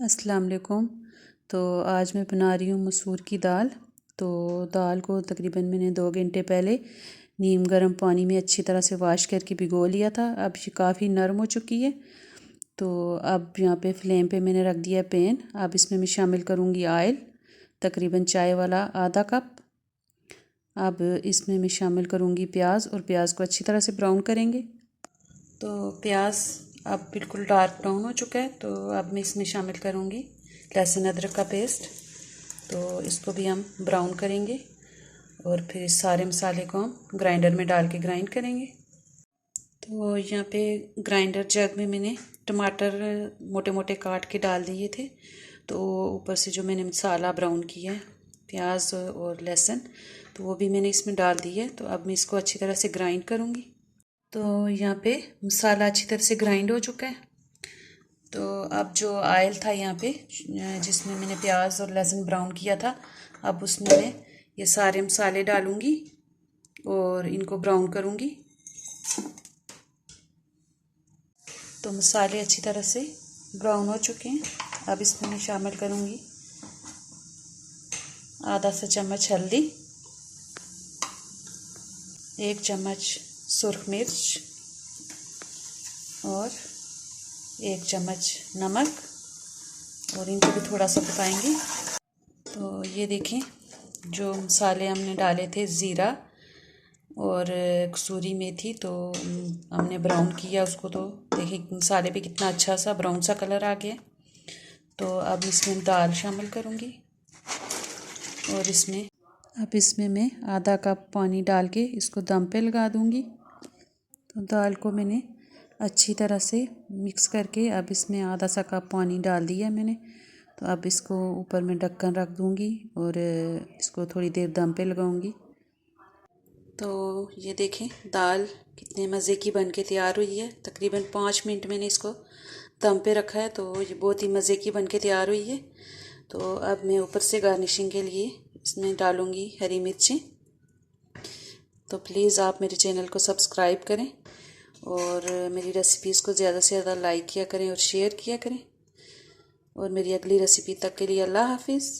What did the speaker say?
अस्सलाम वालेकुम। तो आज मैं बना रही हूँ मसूर की दाल। तो दाल को तकरीबन मैंने 2 घंटे पहले नीम गर्म पानी में अच्छी तरह से वाश करके भिगो लिया था। अब ये काफ़ी नरम हो चुकी है। तो अब यहाँ पे फ्लेम पे मैंने रख दिया पैन। अब इसमें मैं शामिल करूँगी ऑयल, तकरीबन चाय वाला आधा कप। अब इसमें मैं शामिल करूँगी प्याज, और प्याज को अच्छी तरह से ब्राउन करेंगे। तो प्याज अब बिल्कुल डार्क ब्राउन हो चुका है। तो अब मैं इसमें शामिल करूँगी लहसुन अदरक का पेस्ट। तो इसको भी हम ब्राउन करेंगे और फिर इस सारे मसाले को हम ग्राइंडर में डाल के ग्राइंड करेंगे। तो यहाँ पे ग्राइंडर जग में मैंने टमाटर मोटे मोटे काट के डाल दिए थे। तो ऊपर से जो मैंने मसाला ब्राउन किया है, प्याज और लहसुन, तो वो भी मैंने इसमें डाल दिया है। तो अब मैं इसको अच्छी तरह से ग्राइंड करूँगी। तो यहाँ पे मसाला अच्छी तरह से ग्राइंड हो चुका है। तो अब जो ऑयल था यहाँ पे जिसमें मैंने प्याज और लहसुन ब्राउन किया था, अब उसमें मैं ये सारे मसाले डालूँगी और इनको ब्राउन करूँगी। तो मसाले अच्छी तरह से ब्राउन हो चुके हैं। अब इसमें मैं शामिल करूँगी आधा सा चम्मच हल्दी, 1 चम्मच सुरख मिर्च और 1 चम्मच नमक, और इनको भी थोड़ा सा पकाएंगे। तो ये देखें, जो मसाले हमने डाले थे, ज़ीरा और कसूरी मेथी, तो हमने ब्राउन किया उसको। तो देखिए मसाले पे कितना अच्छा सा ब्राउन सा कलर आ गया। तो अब इसमें दाल शामिल करूँगी और इसमें मैं आधा कप पानी डाल के इसको दम पे लगा दूँगी। तो दाल को मैंने अच्छी तरह से मिक्स करके अब इसमें आधा सा कप पानी डाल दिया मैंने। तो अब इसको ऊपर में ढक्कन रख दूँगी और इसको थोड़ी देर दम पे लगाऊँगी। तो ये देखें दाल कितने मज़े की बन के तैयार हुई है। तकरीबन 5 मिनट मैंने इसको दम पे रखा है। तो ये बहुत ही मज़े की बन के तैयार हुई है। तो अब मैं ऊपर से गार्निशिंग के लिए इसमें डालूँगी हरी मिर्चें। तो प्लीज़ आप मेरे चैनल को सब्सक्राइब करें और मेरी रेसिपीज़ को ज़्यादा से ज़्यादा लाइक किया करें और शेयर किया करें। और मेरी अगली रेसिपी तक के लिए अल्लाह हाफिज़।